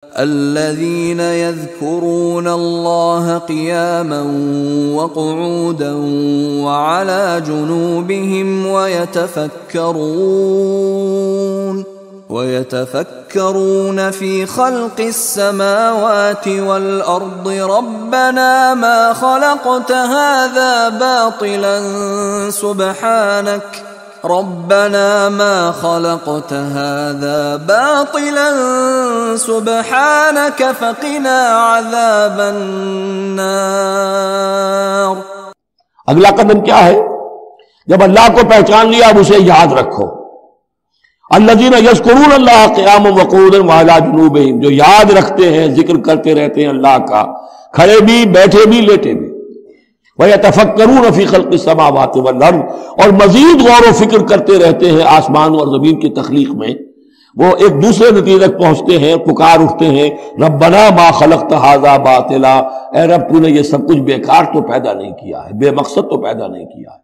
الذين يذكرون الله قياما وقعودا وعلى جنوبهم ويتفكرون في خلق السماوات والأرض ربنا ما خلقت هذا باطلا سبحانك ربنا ما خلقت هذا باطلا سبحانك فقنا عذاب النار۔ اگلا قدم کیا ہے؟ جب اللہ کو پہچان لیا اب اسے یاد رکھو۔ الذین یذکرون اللہ قیاما وقعودا وعلی جنوبہم، جو یاد رکھتے ہیں، ذکر کرتے رہتے ہیں اللہ کا، کھڑے بھی، بیٹھے بھی، لیٹے بھی۔ وَيَتَفَكَّرُونَ فِي خَلْقِ السَّمَاوَاتِ وَالْأَرْضِ، اور مزید غور و فکر کرتے رہتے ہیں آسمان اور زمین کی تخلیق میں۔ وہ ایک دوسرے نتیجے تک پہنچتے ہیں، پکار اٹھتے ہیں، ربنا ما خلقت ھذا باطلا، اے رب تو نے یہ سب کچھ بیکار تو پیدا نہیں کیا ہے، بے مقصد تو پیدا نہیں کیا ہے۔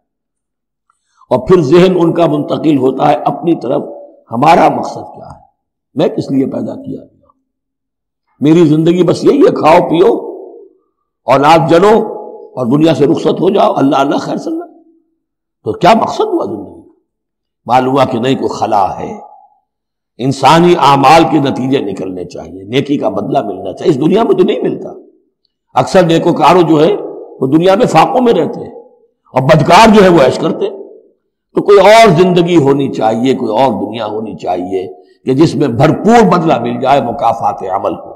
اور پھر ذہن ان کا منتقل ہوتا ہے اپنی طرف، ہمارا مقصد کیا ہے، میں کس لیے پیدا کیا گیا، میری زندگی بس یہی ہے، کھاؤ پیو اولاد جنو اور دنیا سے رخصت ہو جاؤ، اللہ اللہ خیر صلی اللہ۔ تو کیا مقصد ہوا زندگی؟ معلوم ہوا کہ نہیں، کوئی خلا ہے، انسانی اعمال کے نتیجے نکلنے چاہیے، نیکی کا بدلہ ملنا چاہیے۔ اس دنیا میں تو نہیں ملتا، اکثر نیکوکاروں جو ہے وہ دنیا میں فاقوں میں رہتے ہیں اور بدکار جو ہے وہ عیش کرتے ہیں۔ تو کوئی اور زندگی ہونی چاہیے، کوئی اور دنیا ہونی چاہیے کہ جس میں بھرپور بدلہ مل جائے، مکافات عمل ہو۔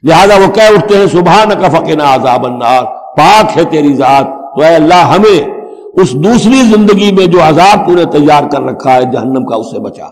لہذا وہ کہہ اٹھتے ہیں سبحانک فقنا عذاب النار، پاک ہے تیری ذات، تو اے اللہ ہمیں اس دوسری زندگی میں جو عذاب تو نے تیار کر رکھا ہے جہنم کا، اس سے بچا۔